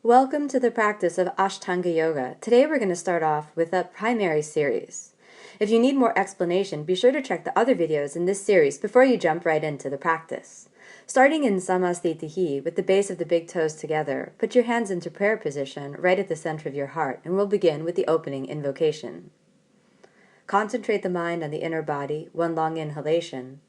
Welcome to the practice of Ashtanga Yoga. Today we're going to start off with a primary series. If you need more explanation, be sure to check the other videos in this series before you jump right into the practice. Starting in Samastitihi with the base of the big toes together, put your hands into prayer position right at the center of your heart, and we'll begin with the opening invocation. Concentrate the mind on the inner body, one long inhalation.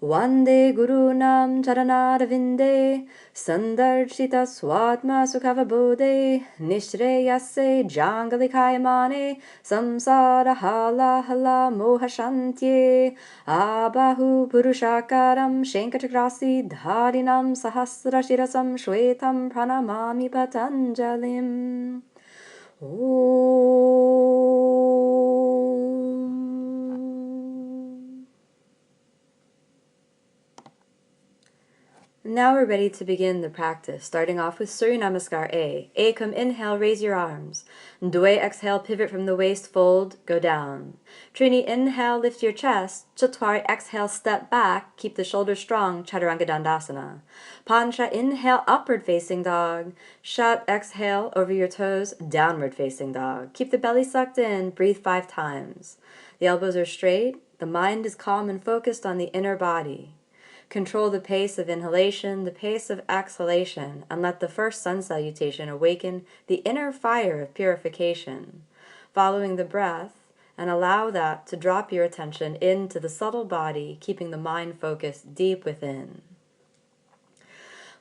Vande Gurunam Charanarvinde Sandarshita Swatma Sukhavabodhe Nishreyase Jangalikayamane Samsara Hala Hala Mohashantye Abahu Purushakaram Shankachakrasi Dharinam Sahasrashirasam Shwetam Pranamami Patanjalim. Now we're ready to begin the practice, starting off with Surya Namaskar A. A, come inhale, raise your arms. Dwe, exhale, pivot from the waist, fold, go down. Trini, inhale, lift your chest. Chatwari, exhale, step back, keep the shoulders strong, Chaturanga Dandasana. Pancha, inhale, upward facing dog. Shat, exhale, over your toes, downward facing dog. Keep the belly sucked in, breathe 5 times. The elbows are straight, the mind is calm and focused on the inner body. Control the pace of inhalation, the pace of exhalation, and let the first sun salutation awaken the inner fire of purification. Following the breath, and allow that to drop your attention into the subtle body, keeping the mind focused deep within.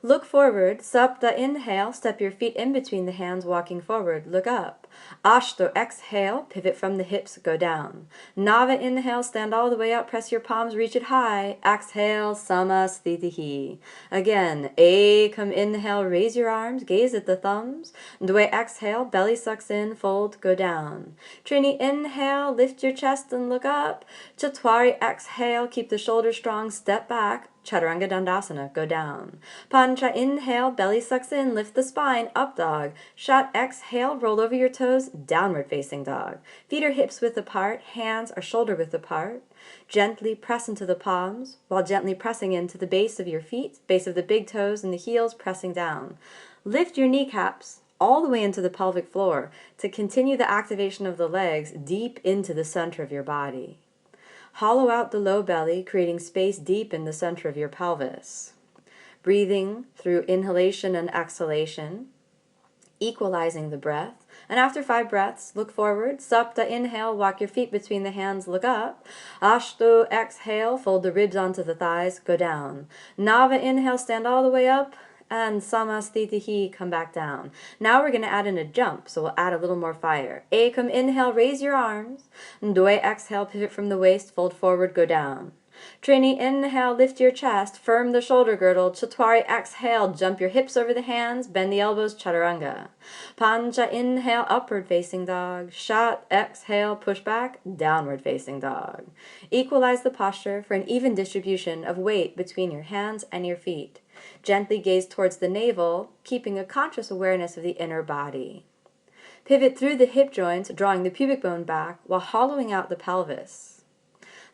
Look forward, Sapta, inhale, step your feet in between the hands, walking forward, look up. Ashto, exhale, pivot from the hips, go down. Nava, inhale, stand all the way up, press your palms, reach it high. Exhale, Samastitihi. Again, A, come inhale, raise your arms, gaze at the thumbs. Dwe, exhale, belly sucks in, fold, go down. Trini, inhale, lift your chest and look up. Chatwari, exhale, keep the shoulders strong, step back. Chaturanga Dandasana, go down. Pancha, inhale, belly sucks in, lift the spine, up dog. Shat, exhale, roll over your toes, downward facing dog. Feet are hips width apart, hands are shoulder width apart. Gently press into the palms, while gently pressing into the base of your feet, base of the big toes and the heels pressing down. Lift your kneecaps all the way into the pelvic floor to continue the activation of the legs deep into the center of your body. Hollow out the low belly, creating space deep in the center of your pelvis. Breathing through inhalation and exhalation, equalizing the breath. And after 5 breaths, look forward. Sapta, inhale, walk your feet between the hands, look up. Ashto, exhale, fold the ribs onto the thighs, go down. Nava, inhale, stand all the way up. And Samastitihi, come back down. Now we're going to add in a jump, so we'll add a little more fire. A, come inhale, raise your arms. Dwe, exhale, pivot from the waist, fold forward, go down. Trini, inhale, lift your chest, firm the shoulder girdle. Chatwari, exhale, jump your hips over the hands, bend the elbows, Chaturanga. Pancha, inhale, upward facing dog. Shat, exhale, push back, downward facing dog. Equalize the posture for an even distribution of weight between your hands and your feet. Gently gaze towards the navel, keeping a conscious awareness of the inner body. Pivot through the hip joints, drawing the pubic bone back while hollowing out the pelvis.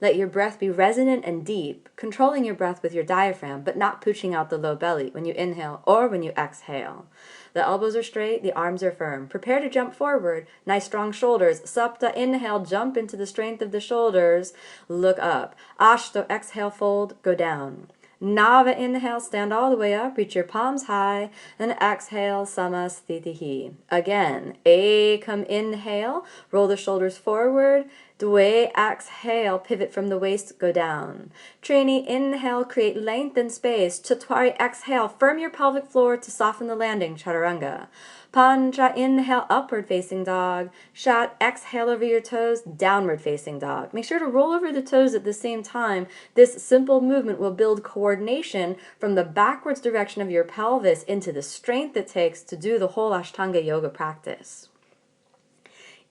Let your breath be resonant and deep, controlling your breath with your diaphragm, but not pushing out the low belly when you inhale or when you exhale. The elbows are straight, the arms are firm. Prepare to jump forward. Nice strong shoulders. Sapta, inhale, jump into the strength of the shoulders. Look up. Ashto, exhale, fold, go down. Nava, inhale, stand all the way up, reach your palms high, and exhale, Samastitihi. Again, A, come inhale, roll the shoulders forward. Dwe, exhale, pivot from the waist, go down. Trini, inhale, create length and space. Chatwari, exhale, firm your pelvic floor to soften the landing, Chaturanga. Pancha, inhale, upward facing dog. Shat, exhale over your toes, downward facing dog. Make sure to roll over the toes at the same time. This simple movement will build coordination from the backwards direction of your pelvis into the strength it takes to do the whole Ashtanga Yoga practice.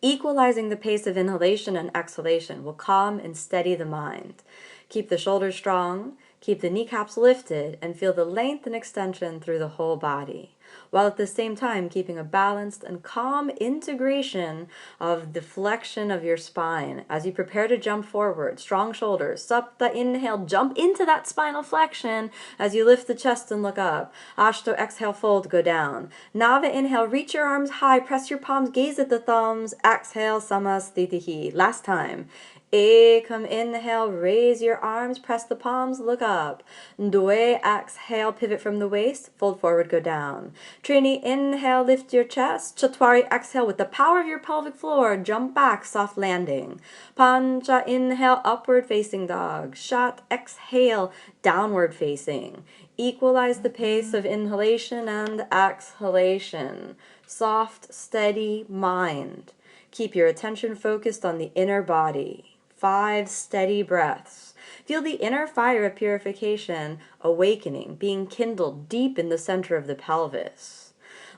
Equalizing the pace of inhalation and exhalation will calm and steady the mind. Keep the shoulders strong, keep the kneecaps lifted, and feel the length and extension through the whole body. while at the same time keeping a balanced and calm integration of the flexion of your spine. As you prepare to jump forward, strong shoulders, Sapta, inhale, jump into that spinal flexion as you lift the chest and look up. Ashto, exhale, fold, go down. Nava, inhale, reach your arms high, press your palms, gaze at the thumbs. Exhale, Samasthitihi. Last time. Ekam, inhale, raise your arms, press the palms, look up. Due, exhale, pivot from the waist, fold forward, go down. Trini, inhale, lift your chest. Chatwari, exhale, with the power of your pelvic floor, jump back, soft landing. Pancha, inhale, upward facing dog. Shat, exhale, downward facing. Equalize the pace of inhalation and exhalation. Soft, steady mind. Keep your attention focused on the inner body. 5 steady breaths. Feel the inner fire of purification awakening, being kindled deep in the center of the pelvis.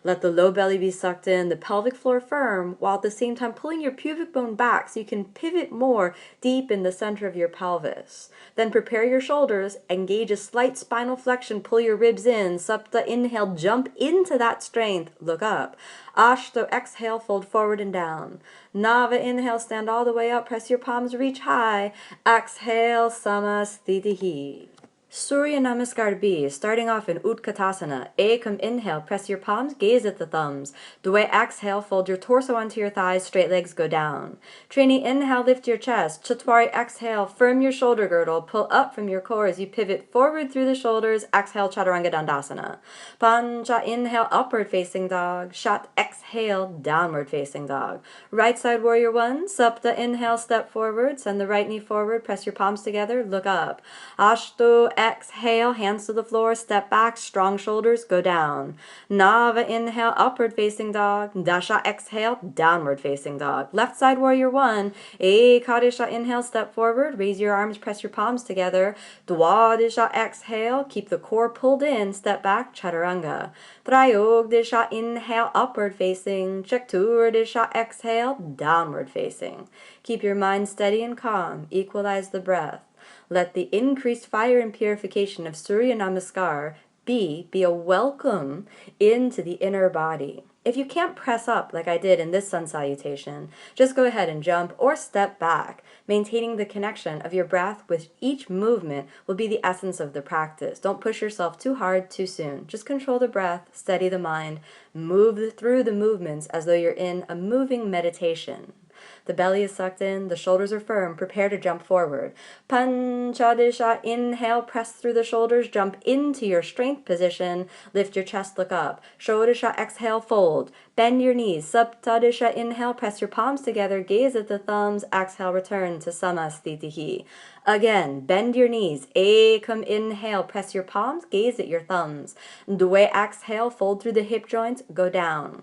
Let the low belly be sucked in, the pelvic floor firm, while at the same time pulling your pubic bone back so you can pivot more deep in the center of your pelvis. Then prepare your shoulders, engage a slight spinal flexion, pull your ribs in, Sapta, inhale, jump into that strength, look up. Ashto, exhale, fold forward and down. Nava, inhale, stand all the way up, press your palms, reach high. Exhale, Samasthitihi. Surya Namaskar B, starting off in Utkatasana. Ekam, inhale, press your palms, gaze at the thumbs. Due, exhale, fold your torso onto your thighs, straight legs go down. Trini, inhale, lift your chest. Chatwari, exhale, firm your shoulder girdle, pull up from your core as you pivot forward through the shoulders. Exhale, Chaturanga Dandasana. Pancha, inhale, upward facing dog. Shat, exhale, downward facing dog. Right side warrior 1, Sapta, inhale, step forward, send the right knee forward, press your palms together, look up. Ashto, exhale, hands to the floor, step back, strong shoulders, go down. Nava, inhale, upward facing dog. Dasha, exhale, downward facing dog. Left side warrior 1, Ekadisha, inhale, step forward, raise your arms, press your palms together. Dwadisha, exhale, keep the core pulled in, step back, Chaturanga. Trayogdisha, inhale, upward facing. Chakturdisha, exhale, downward facing. Keep your mind steady and calm, equalize the breath. Let the increased fire and purification of Surya Namaskar be a welcome into the inner body. If you can't press up like I did in this sun salutation, just go ahead and jump or step back. Maintaining the connection of your breath with each movement will be the essence of the practice. Don't push yourself too hard too soon. Just control the breath, steady the mind, move through the movements as though you're in a moving meditation. The belly is sucked in, the shoulders are firm, prepare to jump forward. Panchadisha, inhale, press through the shoulders, jump into your strength position, lift your chest, look up. Shodisha, exhale, fold. Bend your knees. Saptadisha, inhale, press your palms together, gaze at the thumbs, exhale, return to Samasthitihi. Again, bend your knees. Ekam, inhale, press your palms, gaze at your thumbs. Due, exhale, fold through the hip joints, go down.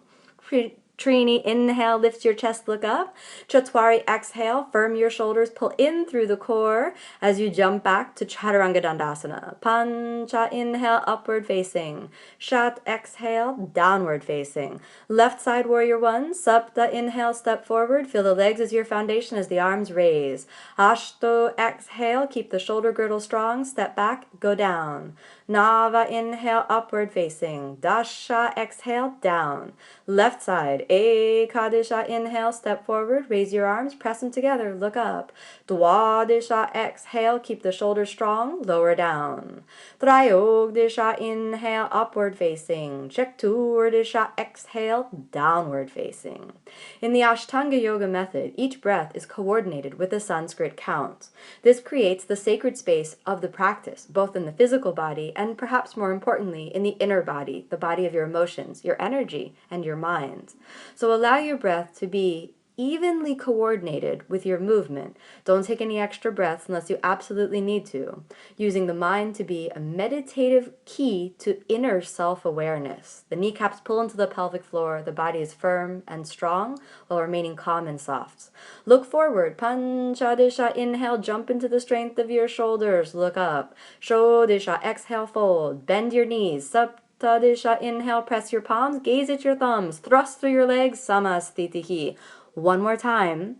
Trini, inhale, lift your chest, look up. Chatwari, exhale, firm your shoulders, pull in through the core as you jump back to Chaturanga Dandasana. Pancha, inhale, upward facing. Shat, exhale, downward facing. Left side warrior 1, Sapta, inhale, step forward. Feel the legs as your foundation as the arms raise. Ashto, exhale, keep the shoulder girdle strong, step back, go down. Nava, inhale, upward facing. Dasha, exhale, down. Left side, Ekadisha, inhale, step forward, raise your arms, press them together, look up. Dwadisha, exhale, keep the shoulders strong, lower down. Trayogdisha, inhale, upward facing. Chakturdisha, exhale, downward facing. In the Ashtanga Yoga method, each breath is coordinated with a Sanskrit count. This creates the sacred space of the practice, both in the physical body and perhaps more importantly, in the inner body, the body of your emotions, your energy, and your mind. So allow your breath to be evenly coordinated with your movement. Don't take any extra breaths unless you absolutely need to, using the mind to be a meditative key to inner self-awareness. The kneecaps pull into the pelvic floor, the body is firm and strong while remaining calm and soft. Look forward, Panchadisha, inhale, jump into the strength of your shoulders, look up. Shodisha, exhale, fold, bend your knees, Saptadisha, inhale, press your palms, gaze at your thumbs, thrust through your legs, Samasthitihi. One more time.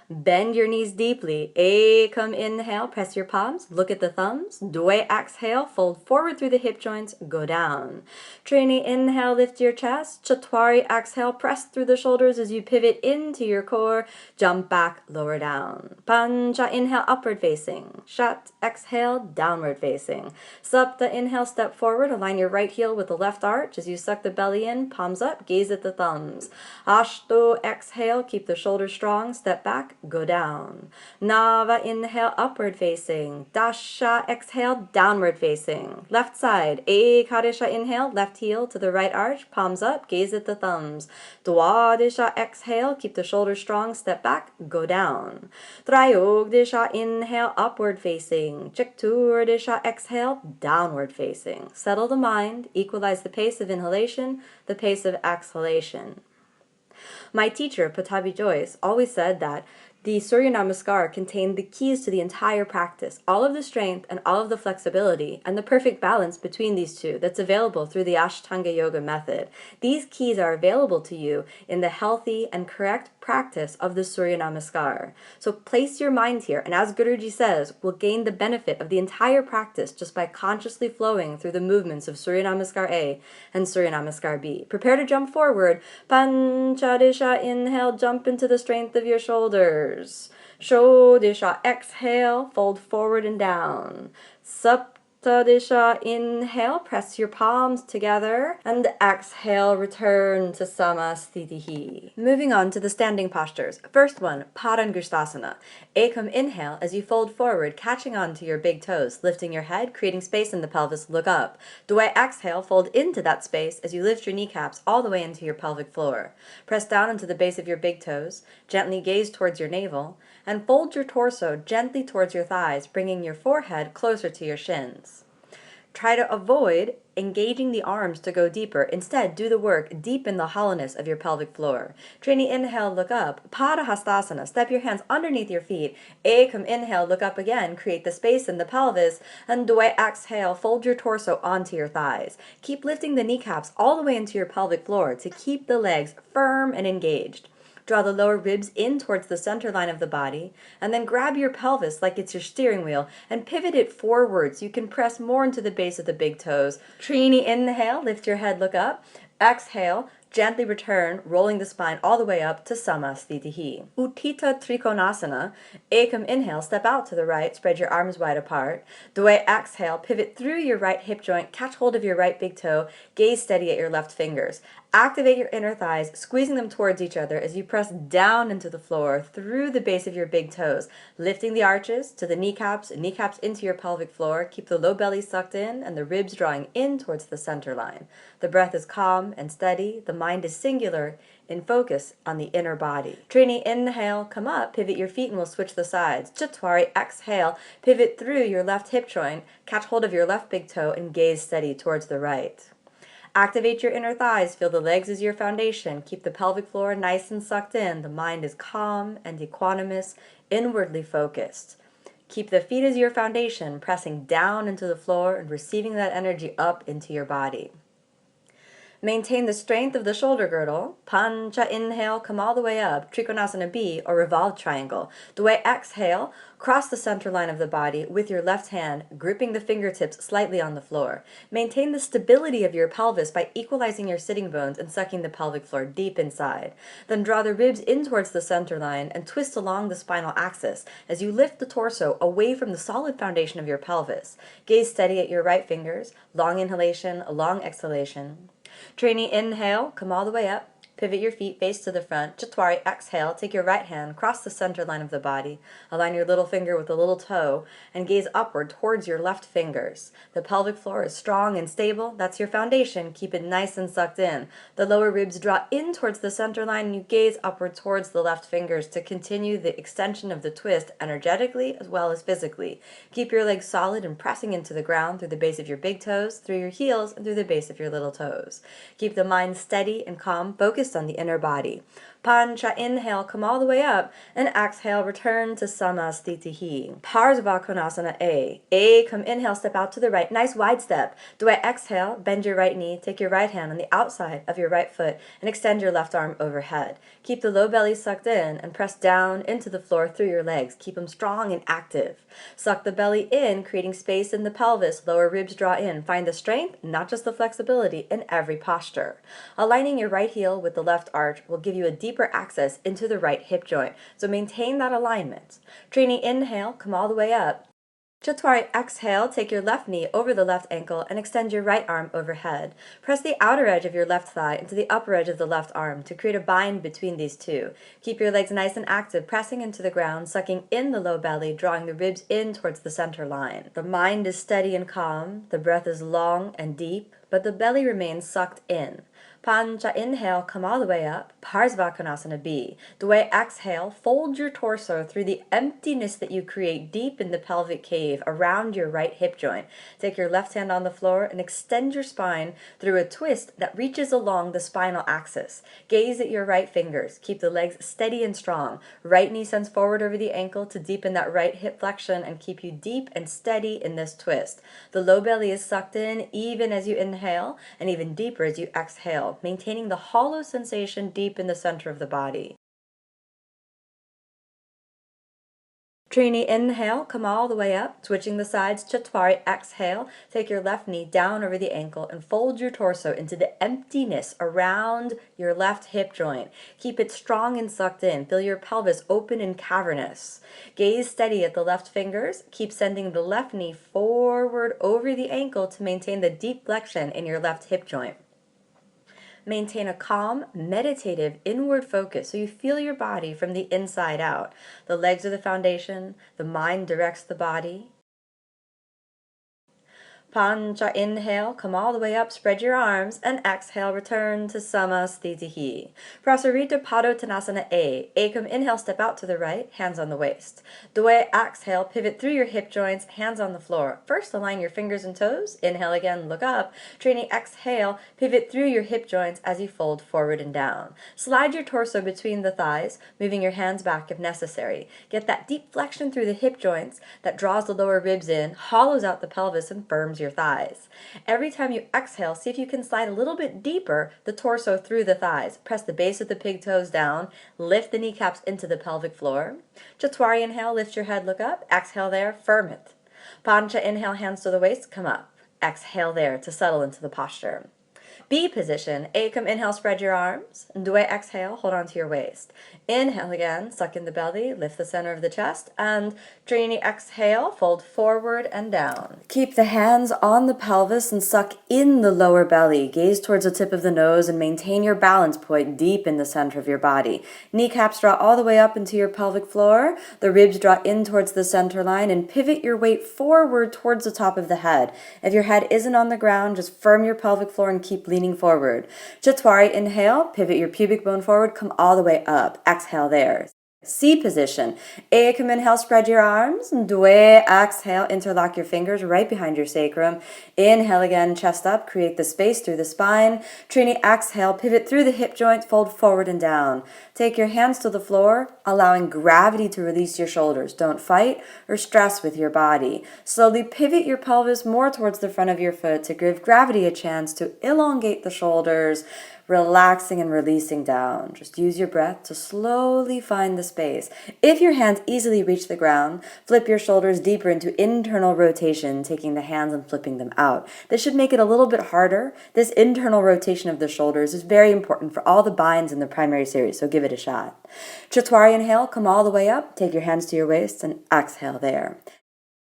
Bend your knees deeply. Ekam inhale, press your palms, look at the thumbs. Doi exhale, fold forward through the hip joints, go down. Trini inhale, lift your chest. Chatwari exhale, press through the shoulders as you pivot into your core. Jump back, lower down. Pancha inhale, upward facing. Shat exhale, downward facing. Sapta inhale, step forward, align your right heel with the left arch as you suck the belly in, palms up, gaze at the thumbs. Ashto exhale, keep the shoulders strong, step back, go down. Nava inhale, upward facing. Dasha exhale, downward facing. Left side. Ekarisha inhale, left heel to the right arch, palms up, gaze at the thumbs. Dwadisha exhale, keep the shoulders strong, step back, go down. Trayogdisha inhale, upward facing. Chakturdisha exhale, downward facing. Settle the mind, equalize the pace of inhalation, the pace of exhalation. My teacher, Patabi Joyce, always said that the Surya Namaskar contained the keys to the entire practice, all of the strength and all of the flexibility, and the perfect balance between these two that's available through the Ashtanga Yoga method. These keys are available to you in the healthy and correct practice of the Surya Namaskar. So place your mind here, and as Guruji says, we'll gain the benefit of the entire practice just by consciously flowing through the movements of Surya Namaskar A and Surya Namaskar B. Prepare to jump forward. Panchadisha, inhale, jump into the strength of your shoulders. Shodisha, exhale, fold forward and down. Saptadisha, inhale, press your palms together, and exhale, return to Samasthitihi. Moving on to the standing postures. First one, Parangushtasana. Ekam inhale as you fold forward, catching on to your big toes, lifting your head, creating space in the pelvis, look up. Doi exhale, fold into that space as you lift your kneecaps all the way into your pelvic floor. Press down into the base of your big toes, gently gaze towards your navel, and fold your torso gently towards your thighs, bringing your forehead closer to your shins. Try to avoid engaging the arms to go deeper. Instead, do the work deep in the hollowness of your pelvic floor. Trini inhale, look up. Padahastasana, step your hands underneath your feet. Ekam inhale, look up again, create the space in the pelvis. And Doi exhale, fold your torso onto your thighs. Keep lifting the kneecaps all the way into your pelvic floor to keep the legs firm and engaged. Draw the lower ribs in towards the center line of the body, and then grab your pelvis like it's your steering wheel and pivot it forward so you can press more into the base of the big toes. Trini inhale, lift your head, look up. Exhale, gently return, rolling the spine all the way up to Samasthitihi. Uttita Trikonasana. Ekam inhale, step out to the right, spread your arms wide apart. Doi exhale, pivot through your right hip joint, catch hold of your right big toe, gaze steady at your left fingers. Activate your inner thighs, squeezing them towards each other as you press down into the floor through the base of your big toes, lifting the arches to the kneecaps and kneecaps into your pelvic floor. Keep the low belly sucked in and the ribs drawing in towards the center line. The breath is calm and steady. The mind is singular in focus on the inner body. Trini inhale, come up, pivot your feet and we'll switch the sides. Chatwari exhale, pivot through your left hip joint, catch hold of your left big toe and gaze steady towards the right. Activate your inner thighs, feel the legs as your foundation. Keep the pelvic floor nice and sucked in. The mind is calm and equanimous, inwardly focused. Keep the feet as your foundation, pressing down into the floor and receiving that energy up into your body. Maintain the strength of the shoulder girdle. Pancha inhale, come all the way up. Trikonasana B, or revolved triangle. Doi exhale, cross the center line of the body with your left hand, gripping the fingertips slightly on the floor. Maintain the stability of your pelvis by equalizing your sitting bones and sucking the pelvic floor deep inside. Then draw the ribs in towards the center line and twist along the spinal axis as you lift the torso away from the solid foundation of your pelvis. Gaze steady at your right fingers. Long inhalation, a long exhalation. Trini inhale, come all the way up. Pivot your feet face to the front. Chatwari exhale, take your right hand, cross the center line of the body. Align your little finger with the little toe and gaze upward towards your left fingers. The pelvic floor is strong and stable. That's your foundation. Keep it nice and sucked in. The lower ribs draw in towards the center line and you gaze upward towards the left fingers to continue the extension of the twist energetically as well as physically. Keep your legs solid and pressing into the ground through the base of your big toes, through your heels, and through the base of your little toes. Keep the mind steady and calm, focused on the inner body. Pancha, inhale, come all the way up, and exhale, return to Samasthiti. Parsva Konasana A. A, come inhale, step out to the right, nice wide step. Dway, exhale, bend your right knee, take your right hand on the outside of your right foot, and extend your left arm overhead. Keep the low belly sucked in, and press down into the floor through your legs. Keep them strong and active. Suck the belly in, creating space in the pelvis, lower ribs draw in. Find the strength, not just the flexibility, in every posture. Aligning your right heel with the left arch will give you a deeper access into the right hip joint, so maintain that alignment. Trini, inhale, come all the way up. Chatwari, exhale, take your left knee over the left ankle and extend your right arm overhead. Press the outer edge of your left thigh into the upper edge of the left arm to create a bind between these two. Keep your legs nice and active, pressing into the ground, sucking in the low belly, drawing the ribs in towards the center line. The mind is steady and calm, the breath is long and deep, but the belly remains sucked in. Pancha, inhale, come all the way up. Parsva Konasana B. Dway, exhale, fold your torso through the emptiness that you create deep in the pelvic cave around your right hip joint. Take your left hand on the floor and extend your spine through a twist that reaches along the spinal axis. Gaze at your right fingers. Keep the legs steady and strong. Right knee sends forward over the ankle to deepen that right hip flexion and keep you deep and steady in this twist. The low belly is sucked in even as you inhale and even deeper as you exhale, maintaining the hollow sensation deep in the center of the body. Trini, inhale, come all the way up, switching the sides. Chatwari, exhale, take your left knee down over the ankle and fold your torso into the emptiness around your left hip joint. Keep it strong and sucked in. Feel your pelvis open and cavernous. Gaze steady at the left fingers. Keep sending the left knee forward over the ankle to maintain the deep flexion in your left hip joint. Maintain a calm, meditative, inward focus so you feel your body from the inside out. The legs are the foundation, the mind directs the body. Pancha, inhale, come all the way up, spread your arms, and exhale, return to Samasthiti. Prasarita Padottanasana A. A, come inhale, step out to the right, hands on the waist. Dway, exhale, pivot through your hip joints, hands on the floor. First, align your fingers and toes. Inhale again, look up. Trini, exhale, pivot through your hip joints as you fold forward and down. Slide your torso between the thighs, moving your hands back if necessary. Get that deep flexion through the hip joints that draws the lower ribs in, hollows out the pelvis, and firms your thighs. Every time you exhale, see if you can slide a little bit deeper the torso through the thighs. Press the base of the pig toes down, lift the kneecaps into the pelvic floor. Chatwari, inhale, lift your head, look up. Exhale there, firm it. Pancha, inhale, hands to the waist, come up. Exhale there to settle into the posture. B position. A, come inhale, spread your arms. Dway, exhale, hold on to your waist. Inhale again, suck in the belly, lift the center of the chest, and Trini, exhale, fold forward and down. Keep the hands on the pelvis and suck in the lower belly. Gaze towards the tip of the nose and maintain your balance point deep in the center of your body. Kneecaps draw all the way up into your pelvic floor. The ribs draw in towards the center line and pivot your weight forward towards the top of the head. If your head isn't on the ground, just firm your pelvic floor and keep leaning forward. Chatwari, inhale, pivot your pubic bone forward, come all the way up. Exhale there. C position. A, come inhale, spread your arms. Dway, exhale, interlock your fingers right behind your sacrum. Inhale again, chest up, create the space through the spine. Trini, exhale, pivot through the hip joints, fold forward and down. Take your hands to the floor, allowing gravity to release your shoulders. Don't fight or stress with your body. Slowly pivot your pelvis more towards the front of your foot to give gravity a chance to elongate the shoulders, relaxing and releasing down. Just use your breath to slowly find the space. If your hands easily reach the ground, flip your shoulders deeper into internal rotation, taking the hands and flipping them out. This should make it a little bit harder. This internal rotation of the shoulders is very important for all the binds in the primary series, so give it a shot. Chatwari, inhale, come all the way up, take your hands to your waist, and exhale there.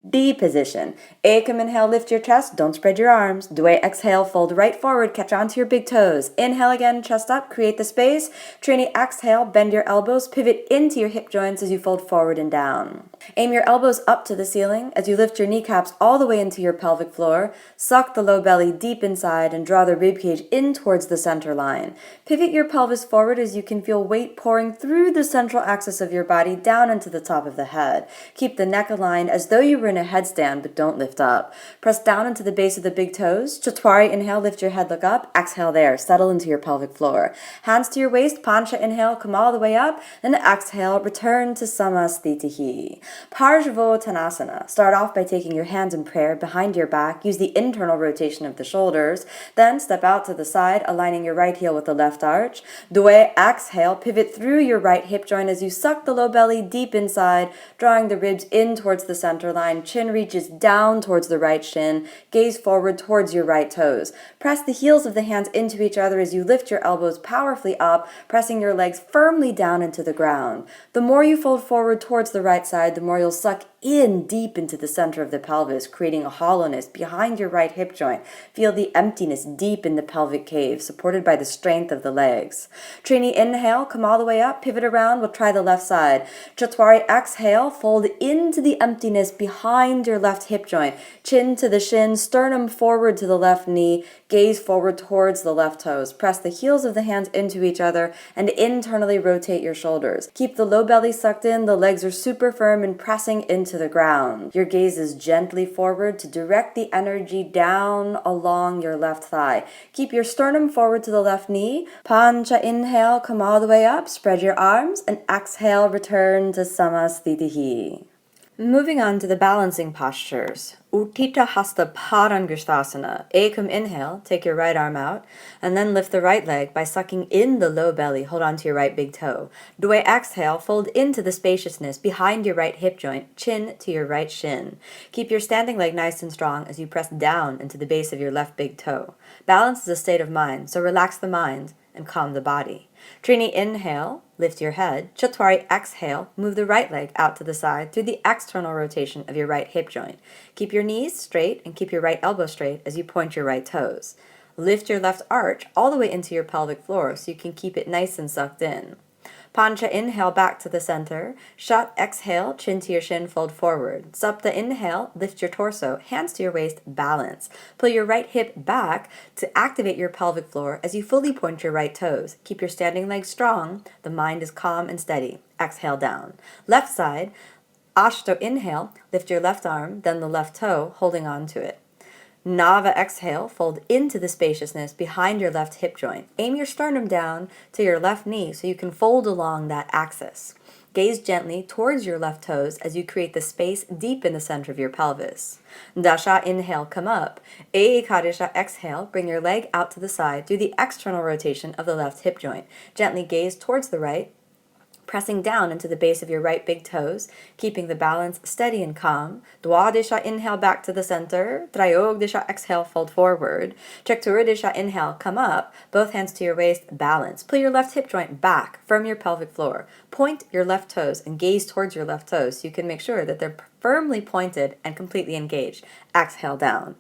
D position. A, come inhale, lift your chest, don't spread your arms. Dway, exhale, fold right forward, catch onto your big toes. Inhale again, chest up, create the space. Trini, exhale, bend your elbows, pivot into your hip joints as you fold forward and down. Aim your elbows up to the ceiling as you lift your kneecaps all the way into your pelvic floor. Suck the low belly deep inside and draw the ribcage in towards the center line. Pivot your pelvis forward as you can feel weight pouring through the central axis of your body down into the top of the head. Keep the neck aligned as though you were in a headstand, but don't lift up. Press down into the base of the big toes. Chatwari, inhale, lift your head, look up. Exhale there, settle into your pelvic floor. Hands to your waist, Pancha, inhale, come all the way up. Then exhale, return to Samasthitihi. Parshvottanasana. Start off by taking your hands in prayer behind your back. Use the internal rotation of the shoulders. Then step out to the side, aligning your right heel with the left arch. Due, exhale, pivot through your right hip joint as you suck the low belly deep inside, drawing the ribs in towards the center line. Chin reaches down towards the right shin. Gaze forward towards your right toes. Press the heels of the hands into each other as you lift your elbows powerfully up, pressing your legs firmly down into the ground. The more you fold forward towards the right side, the more you'll suck in deep into the center of the pelvis, creating a hollowness behind your right hip joint. Feel the emptiness deep in the pelvic cave, supported by the strength of the legs. Trini, inhale, come all the way up, pivot around, we'll try the left side. Chatwari, exhale, fold into the emptiness behind your left hip joint. Chin to the shin, sternum forward to the left knee, gaze forward towards the left toes. Press the heels of the hands into each other and internally rotate your shoulders. Keep the low belly sucked in, the legs are super firm and pressing into the ground. Your gaze is gently forward to direct the energy down along your left thigh. Keep your sternum forward to the left knee. Pancha, inhale, come all the way up, spread your arms, and exhale, return to Samasthitihi. Moving on to the balancing postures. Utthita Hasta Parangushtasana. Ekam, inhale, take your right arm out, and then lift the right leg by sucking in the low belly. Hold on to your right big toe. Due, exhale, fold into the spaciousness behind your right hip joint, chin to your right shin. Keep your standing leg nice and strong as you press down into the base of your left big toe. Balance is a state of mind, so relax the mind and calm the body. Trini, inhale, lift your head. Chatwari, exhale, move the right leg out to the side through the external rotation of your right hip joint. Keep your knees straight and keep your right elbow straight as you point your right toes. Lift your left arch all the way into your pelvic floor so you can keep it nice and sucked in. Pancha, inhale, back to the center. Shat, exhale, chin to your shin, fold forward. Sapta, inhale, lift your torso, hands to your waist, balance. Pull your right hip back to activate your pelvic floor as you fully point your right toes. Keep your standing legs strong. The mind is calm and steady. Exhale down. Left side, Ashto, inhale, lift your left arm, then the left toe, holding on to it. Nava, exhale, fold into the spaciousness behind your left hip joint. Aim your sternum down to your left knee so you can fold along that axis. Gaze gently towards your left toes as you create the space deep in the center of your pelvis. Dasha, inhale, come up. Ekadisha, exhale, bring your leg out to the side through the external rotation of the left hip joint. Gently gaze towards the right, pressing down into the base of your right big toes, keeping the balance steady and calm. Dwadisha, inhale, back to the center. Trayogdisha, exhale, fold forward. Chakturadisha, inhale, come up. Both hands to your waist, balance. Pull your left hip joint back from your pelvic floor. Point your left toes and gaze towards your left toes so you can make sure that they're firmly pointed and completely engaged. Exhale down.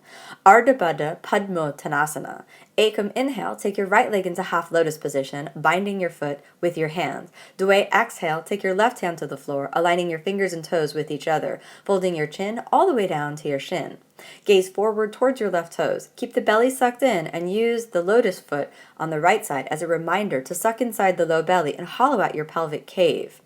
Ardha Baddha Padmottanasana. Ekam, inhale, take your right leg into half lotus position, binding your foot with your hand. Due, exhale, take your left hand to the floor, aligning your fingers and toes with each other, folding your chin all the way down to your shin. Gaze forward towards your left toes. Keep the belly sucked in and use the lotus foot on the right side as a reminder to suck inside the low belly and hollow out your pelvic cave.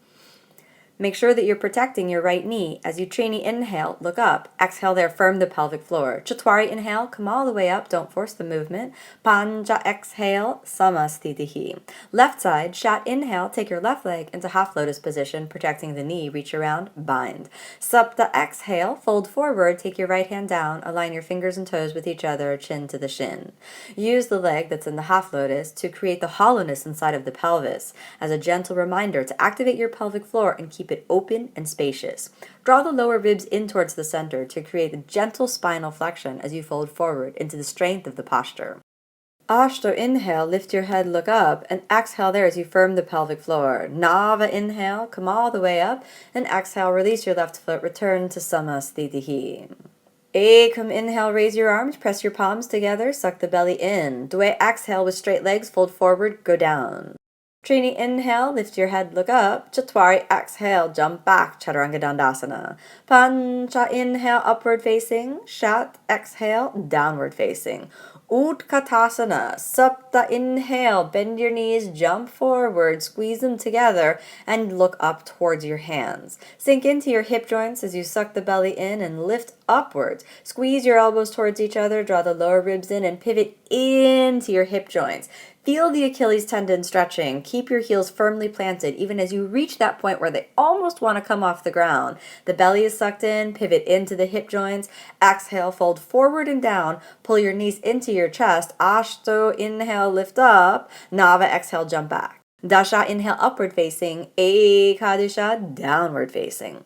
Make sure that you're protecting your right knee. As you Trini, inhale, look up. Exhale there, firm the pelvic floor. Chatwari, inhale, come all the way up. Don't force the movement. Panja, exhale, Samasthitihi. Left side, Shat, inhale, take your left leg into half lotus position, protecting the knee. Reach around, bind. Sapta, exhale, fold forward, take your right hand down, align your fingers and toes with each other, chin to the shin. Use the leg that's in the half lotus to create the hollowness inside of the pelvis as a gentle reminder to activate your pelvic floor and keep it open and spacious. Draw the lower ribs in towards the center to create a gentle spinal flexion as you fold forward into the strength of the posture. Ashto, inhale, lift your head, look up, and exhale there as you firm the pelvic floor. Nava, inhale, come all the way up, and exhale, release your left foot, return to Samasthitihi. Ekam, inhale, raise your arms, press your palms together, suck the belly in. Due, exhale with straight legs, fold forward, go down. Trini, inhale, lift your head, look up. Chatwari, exhale, jump back, Chaturanga Dandasana. Pancha, inhale, upward facing. Shat, exhale, downward facing. Utkatasana, Sapta, inhale, bend your knees, jump forward, squeeze them together, and look up towards your hands. Sink into your hip joints as you suck the belly in and lift upwards. Squeeze your elbows towards each other, draw the lower ribs in, and pivot into your hip joints. Feel the Achilles tendon stretching. Keep your heels firmly planted even as you reach that point where they almost want to come off the ground. The belly is sucked in, pivot into the hip joints. Exhale, fold forward and down. Pull your knees into your chest. Ashto, inhale, lift up. Nava, exhale, jump back. Dasha, inhale, upward facing. Ekadisha, downward facing.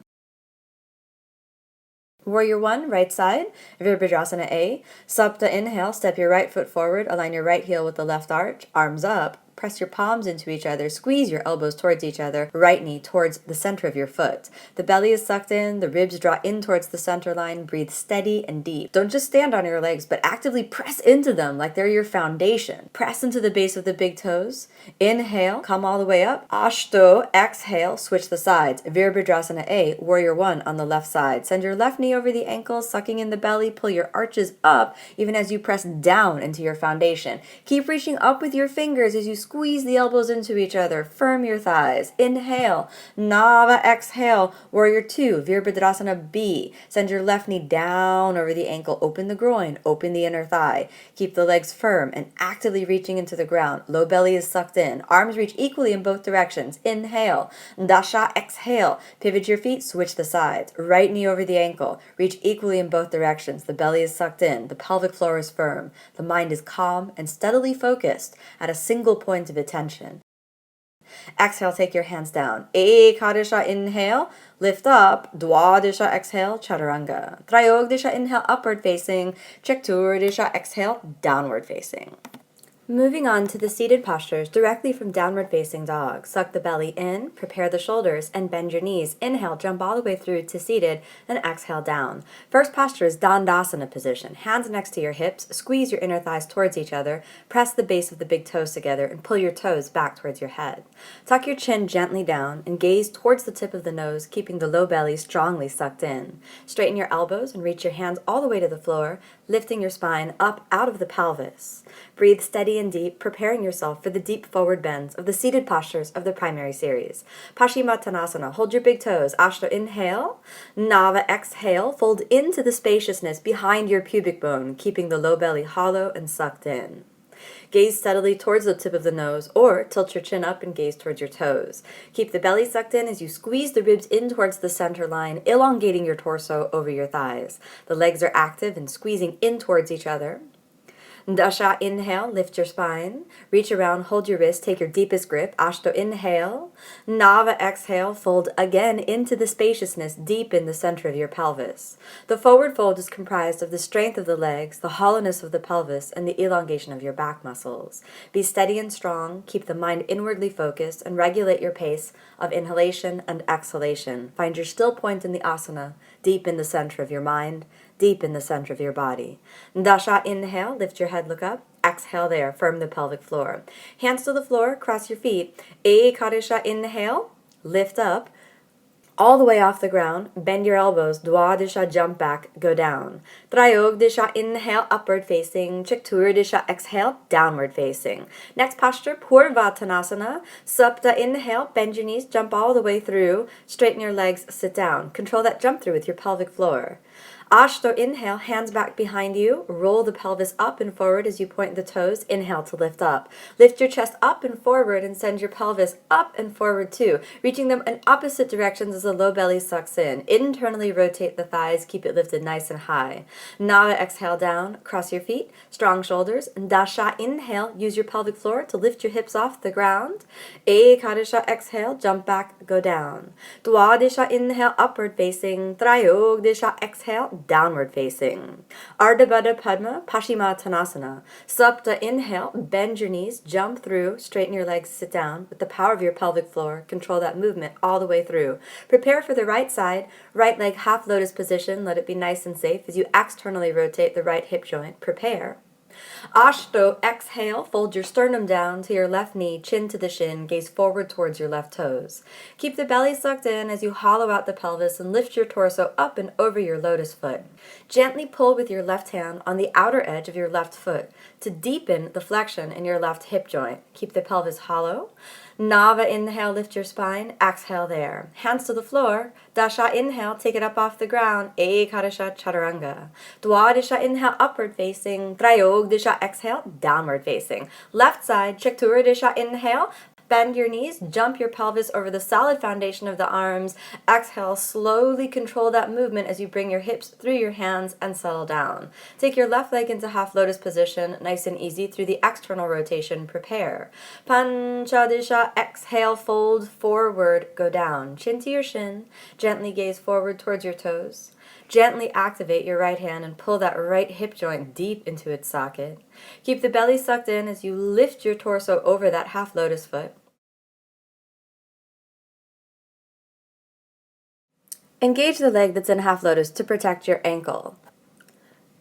Warrior 1, right side, Virabhadrasana A. Sapta, inhale, step your right foot forward, align your right heel with the left arch, arms up. Press your palms into each other, squeeze your elbows towards each other, right knee towards the center of your foot. The belly is sucked in, the ribs draw in towards the center line, breathe steady and deep. Don't just stand on your legs, but actively press into them like they're your foundation. Press into the base of the big toes. Inhale, come all the way up. Ashto, exhale, switch the sides. Virabhadrasana A, Warrior 1 on the left side. Send your left knee over the ankle, sucking in the belly, pull your arches up even as you press down into your foundation. Keep reaching up with your fingers as you squeeze the elbows into each other. Firm your thighs. Inhale. Nava, exhale. Warrior 2, Virabhadrasana B. Send your left knee down over the ankle. Open the groin. Open the inner thigh. Keep the legs firm and actively reaching into the ground. Low belly is sucked in. Arms reach equally in both directions. Inhale. Dasha, exhale. Pivot your feet. Switch the sides. Right knee over the ankle. Reach equally in both directions. The belly is sucked in. The pelvic floor is firm. The mind is calm and steadily focused at a single point of attention. Exhale, take your hands down. Ekadisha, inhale, lift up. Dwadisha, exhale, chaturanga. Trayogdisha, inhale, upward facing. Chakturdisha, exhale, downward facing. Moving on to the seated postures directly from downward facing dog. Suck the belly in, prepare the shoulders, and bend your knees. Inhale, jump all the way through to seated, and exhale down. First posture is Dandasana position. Hands next to your hips, squeeze your inner thighs towards each other, press the base of the big toes together, and pull your toes back towards your head. Tuck your chin gently down and gaze towards the tip of the nose, keeping the low belly strongly sucked in. Straighten your elbows and reach your hands all the way to the floor, lifting your spine up out of the pelvis. Breathe steady and deep, preparing yourself for the deep forward bends of the seated postures of the primary series. Paschimottanasana, hold your big toes. Ashta, inhale. Nava, exhale. Fold into the spaciousness behind your pubic bone, keeping the low belly hollow and sucked in. Gaze steadily towards the tip of the nose, or tilt your chin up and gaze towards your toes. Keep the belly sucked in as you squeeze the ribs in towards the center line, elongating your torso over your thighs. The legs are active and squeezing in towards each other. Dasha, inhale, lift your spine. Reach around, hold your wrist, take your deepest grip. Ashto, inhale. Nava, exhale, fold again into the spaciousness deep in the center of your pelvis. The forward fold is comprised of the strength of the legs, the hollowness of the pelvis, and the elongation of your back muscles. Be steady and strong, keep the mind inwardly focused, and regulate your pace of inhalation and exhalation. Find your still point in the asana, deep in the center of your mind, deep in the center of your body. Dasha, inhale, lift your head, look up. Exhale there, firm the pelvic floor. Hands to the floor, cross your feet. Ekadisha, inhale, lift up. All the way off the ground, bend your elbows. Dwadisha, jump back, go down. Trayogdisha, inhale, upward facing. Chakturdisha, exhale, downward facing. Next posture, Purvattanasana. Sapta, inhale, bend your knees, jump all the way through. Straighten your legs, sit down. Control that jump through with your pelvic floor. Ashto, inhale, hands back behind you. Roll the pelvis up and forward as you point the toes. Inhale to lift up. Lift your chest up and forward and send your pelvis up and forward too, reaching them in opposite directions as the low belly sucks in. Internally rotate the thighs, keep it lifted nice and high. Nava, exhale down, cross your feet, strong shoulders. Dasha, inhale, use your pelvic floor to lift your hips off the ground. Ekadisha, exhale, jump back, go down. Dwadisha, inhale, upward facing. Trayogdisha, exhale, downward facing. Ardha Baddha Padma, Paschimottanasana. Sapta, inhale, bend your knees, jump through, straighten your legs, sit down. With the power of your pelvic floor, control that movement all the way through. Prepare for the right side, right leg half lotus position. Let it be nice and safe as you externally rotate the right hip joint. Prepare. Ashto, exhale, fold your sternum down to your left knee, chin to the shin, gaze forward towards your left toes. Keep the belly sucked in as you hollow out the pelvis and lift your torso up and over your lotus foot. Gently pull with your left hand on the outer edge of your left foot to deepen the flexion in your left hip joint. Keep the pelvis hollow. Nava, inhale, lift your spine. Exhale there. Hands to the floor. Dasha, inhale, take it up off the ground. Ekadasha, chaturanga. Dwadasha, inhale, upward facing. Trayogdasha, exhale, downward facing. Left side, Chaturadasha, inhale. Bend your knees, jump your pelvis over the solid foundation of the arms. Exhale, slowly control that movement as you bring your hips through your hands and settle down. Take your left leg into half lotus position, nice and easy through the external rotation. Prepare. Panchadisha, exhale, fold forward, go down. Chin to your shin, gently gaze forward towards your toes. Gently activate your right hand and pull that right hip joint deep into its socket. Keep the belly sucked in as you lift your torso over that half lotus foot. Engage the leg that's in half lotus to protect your ankle.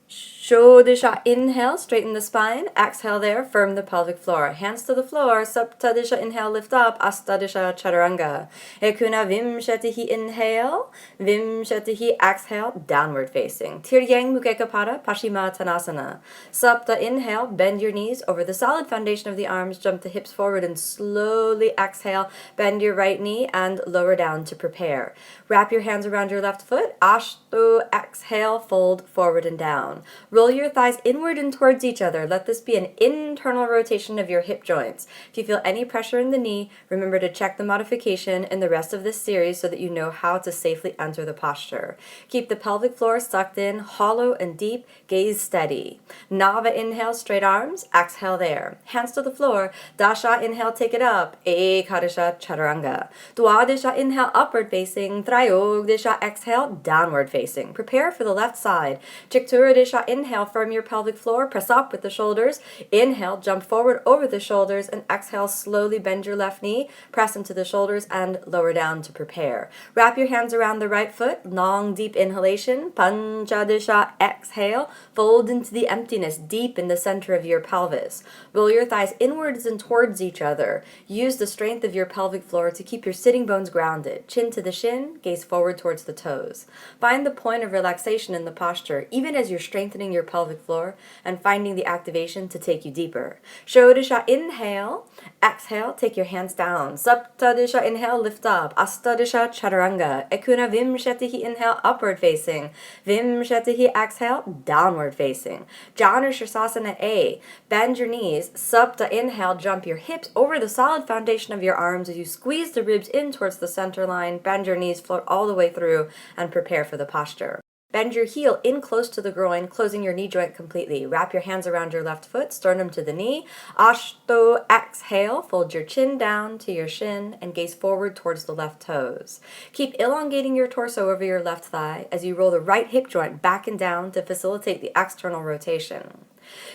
Shodisha, inhale, straighten the spine. Exhale there, firm the pelvic floor. Hands to the floor. Saptadisha, inhale, lift up. Astadisha, chaturanga. Ekuna vimshatihi, inhale. Vimshatihi, exhale, downward facing. Tiryang mukekapada, Paschimottanasana. Sapta, inhale, bend your knees over the solid foundation of the arms. Jump the hips forward and slowly exhale. Bend your right knee and lower down to prepare. Wrap your hands around your left foot. Ashtu, exhale, fold forward and down. Roll your thighs inward and towards each other. Let this be an internal rotation of your hip joints. If you feel any pressure in the knee, remember to check the modification in the rest of this series so that you know how to safely enter the posture. Keep the pelvic floor sucked in, hollow and deep, gaze steady. Nava, inhale, straight arms, exhale there. Hands to the floor. Dasha, inhale, take it up. Ekadasha, chaturanga. Dwadasha, inhale, upward facing. Trayogdasha, exhale, downward facing. Prepare for the left side. Chikturadasha, inhale, firm your pelvic floor, press up with the shoulders. Inhale, jump forward over the shoulders, and exhale, slowly bend your left knee, press into the shoulders, and lower down to prepare. Wrap your hands around the right foot, long, deep inhalation. Panchadisha, exhale, fold into the emptiness deep in the center of your pelvis. Roll your thighs inwards and towards each other. Use the strength of your pelvic floor to keep your sitting bones grounded. Chin to the shin, gaze forward towards the toes. Find the point of relaxation in the posture, even as you're strengthening your pelvic floor and finding the activation to take you deeper. Shodisha, inhale. Exhale, take your hands down. Saptadisha, inhale, lift up. Astadisha, chaturanga. Ekuna vimshatihi, inhale, upward facing. Vimshatihi, exhale, downward facing. Janu Shirsasana A. Bend your knees. Sapta, inhale, jump your hips over the solid foundation of your arms as you squeeze the ribs in towards the center line. Bend your knees, float all the way through, and prepare for the posture. Bend your heel in close to the groin, closing your knee joint completely. Wrap your hands around your left foot, sternum to the knee. Ashto, exhale, fold your chin down to your shin and gaze forward towards the left toes. Keep elongating your torso over your left thigh as you roll the right hip joint back and down to facilitate the external rotation.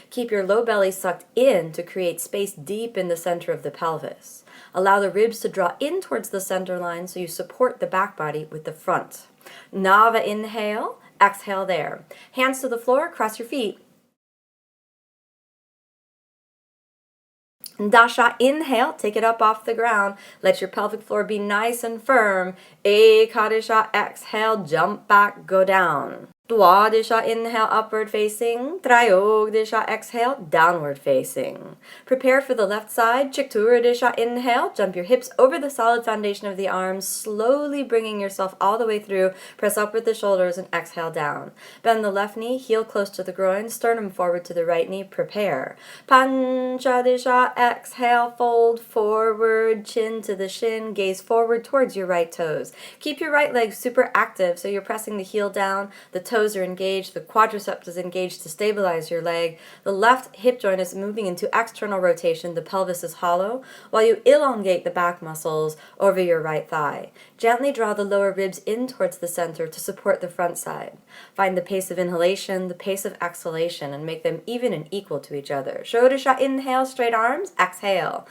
Keep your low belly sucked in to create space deep in the center of the pelvis. Allow the ribs to draw in towards the center line so you support the back body with the front. Nava, inhale. Exhale there. Hands to the floor, cross your feet. Dasha, inhale, take it up off the ground. Let your pelvic floor be nice and firm. Ekadisha, exhale, jump back, go down. Dwadisha, inhale, upward facing. Trayogdisha, exhale, downward facing. Prepare for the left side. Chikturadisha, inhale, jump your hips over the solid foundation of the arms, slowly bringing yourself all the way through. Press up with the shoulders and exhale down. Bend the left knee, heel close to the groin, sternum forward to the right knee. Prepare. Panchadisha, exhale, fold forward, chin to the shin, gaze forward towards your right toes. Keep your right leg super active so you're pressing the heel down, the toes are engaged, the quadriceps is engaged to stabilize your leg. The left hip joint is moving into external rotation, the pelvis is hollow, while you elongate the back muscles over your right thigh. Gently draw the lower ribs in towards the center to support the front side. Find the pace of inhalation, the pace of exhalation, and make them even and equal to each other. Shodisha, inhale, straight arms, exhale.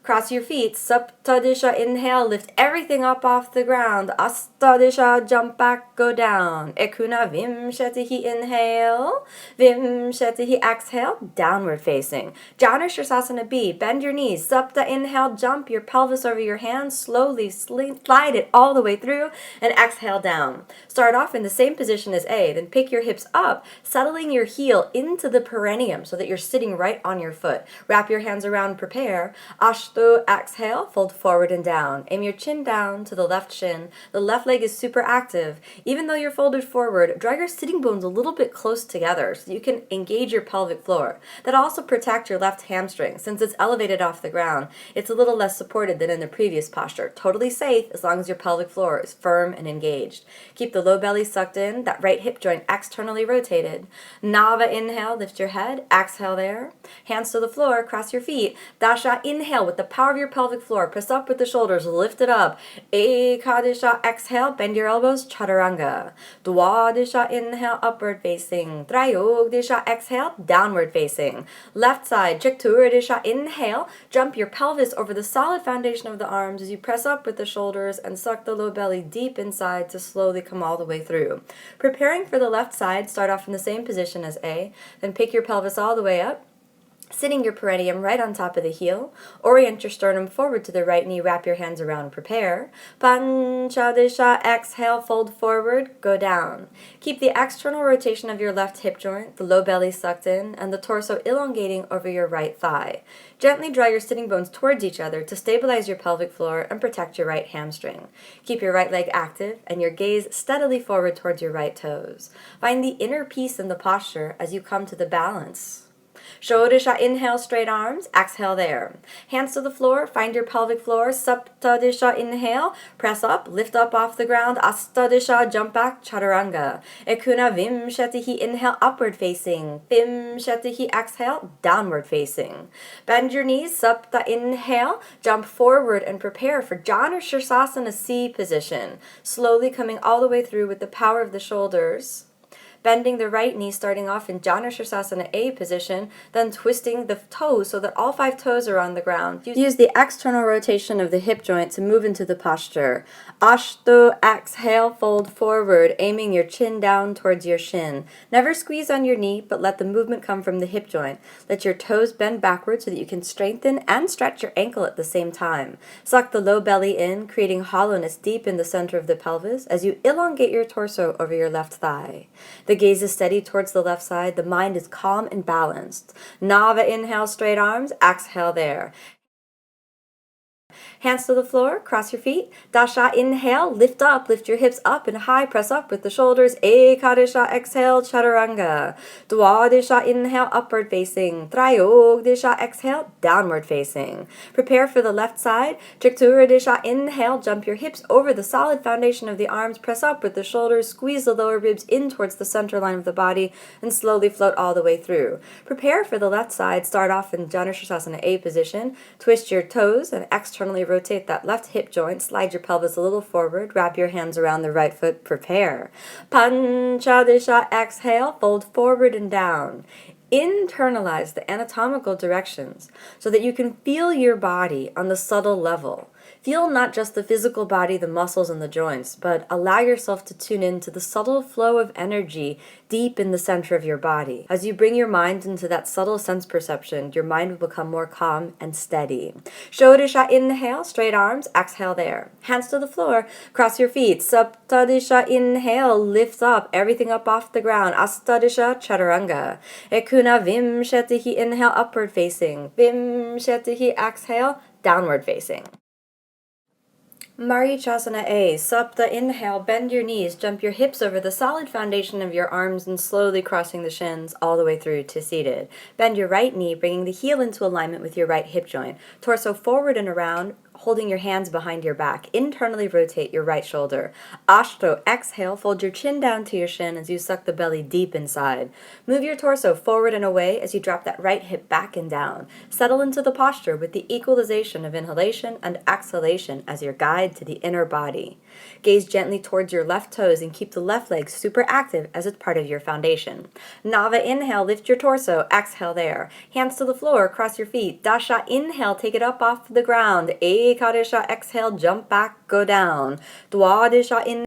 Cross your feet. Saptadisha, inhale, lift everything up off the ground. Astadisha, jump back, go down. Ekuna vimshatihi, inhale. Vimshatihi, exhale, downward facing. Janushirasana B, bend your knees. Sapta, inhale, jump your pelvis over your hands. Slowly slide it all the way through and exhale down. Start off in the same position as A, then pick your hips up, settling your heel into the perineum so that you're sitting right on your foot. Wrap your hands around, prepare. Ashto, exhale, fold forward and down. Aim your chin down to the left shin. The left leg is super active. Even though you're folded forward, draw your sitting bones a little bit close together so you can engage your pelvic floor. That'll also protect your left hamstring. Since it's elevated off the ground, it's a little less supported than in the previous posture. Totally safe as long as your pelvic floor is firm and engaged. Keep the low belly sucked in, that right hip joint externally rotated. Nava, inhale, lift your head, exhale there. Hands to the floor, cross your feet. Dasha, inhale with the power of your pelvic floor, press up with the shoulders, lift it up. Ekadisha, exhale, bend your elbows, chaturanga. Dwadisha, inhale, upward facing. Trayogdisha, exhale, downward facing. Left side, Chikturadisha, inhale, jump your pelvis over the solid foundation of the arms as you press up with the shoulders and suck the low belly deep inside to slowly come all the way through. Preparing for the left side, start off in the same position as A, then pick your pelvis all the way up, sitting your perineum right on top of the heel. Orient your sternum forward to the right knee, wrap your hands around, prepare. Panchadisha, exhale, fold forward, go down. Keep the external rotation of your left hip joint, the low belly sucked in, and the torso elongating over your right thigh. Gently draw your sitting bones towards each other to stabilize your pelvic floor and protect your right hamstring. Keep your right leg active and your gaze steadily forward towards your right toes. Find the inner peace in the posture as you come to the balance. Shodisha, inhale, straight arms, exhale there. Hands to the floor, find your pelvic floor. Saptadisha, inhale, press up, lift up off the ground. Astadisha, jump back, chaturanga. Ekuna vimshatihi, inhale, upward facing. Vimshatihi, exhale, downward facing. Bend your knees, sapta, inhale, jump forward and prepare for Janushirasana C position. Slowly coming all the way through with the power of the shoulders. Bending the right knee, starting off in Janushirasana A position, then twisting the toes so that all 5 toes are on the ground. Use the external rotation of the hip joint to move into the posture. Ashto, exhale, fold forward, aiming your chin down towards your shin. Never squeeze on your knee, but let the movement come from the hip joint. Let your toes bend backward so that you can strengthen and stretch your ankle at the same time. Suck the low belly in, creating hollowness deep in the center of the pelvis as you elongate your torso over your left thigh. The gaze is steady towards the left side. The mind is calm and balanced. Nava, inhale, straight arms. Exhale there. Hands to the floor, cross your feet. Dasha, inhale, lift up, lift your hips up and high, press up with the shoulders. Ekadisha, exhale, chaturanga. Dwadisha, inhale, upward facing. Trayogdisha, exhale, downward facing. Prepare for the left side. Chikturadisha, inhale, jump your hips over the solid foundation of the arms, press up with the shoulders, squeeze the lower ribs in towards the center line of the body, and slowly float all the way through. Prepare for the left side. Start off in Janushirasana A position. Twist your toes and externally rotate that left hip joint, slide your pelvis a little forward, wrap your hands around the right foot, prepare. Panchadisha, exhale, fold forward and down. Internalize the anatomical directions so that you can feel your body on the subtle level. Feel not just the physical body, the muscles, and the joints, but allow yourself to tune in to the subtle flow of energy deep in the center of your body. As you bring your mind into that subtle sense perception, your mind will become more calm and steady. Shodisha, inhale, straight arms, exhale there. Hands to the floor, cross your feet. Saptadisha, inhale, lift up, everything up off the ground. Astadisha, chaturanga. Ekuna vimshatihi, inhale, upward facing. Vimshatihi, exhale, downward facing. Marichasana A. Sapta, inhale, bend your knees, jump your hips over the solid foundation of your arms and slowly crossing the shins all the way through to seated. Bend your right knee, bringing the heel into alignment with your right hip joint. Torso forward and around, holding your hands behind your back. Internally rotate your right shoulder. Ashto, exhale, fold your chin down to your shin as you suck the belly deep inside. Move your torso forward and away as you drop that right hip back and down. Settle into the posture with the equalization of inhalation and exhalation as your guide to the inner body. Gaze gently towards your left toes and keep the left leg super active as it's part of your foundation. Nava, inhale, lift your torso, exhale there. Hands to the floor, cross your feet. Dasha, inhale, take it up off the ground. Ekadesha, exhale, jump back, go down. Dwadesha, inhale.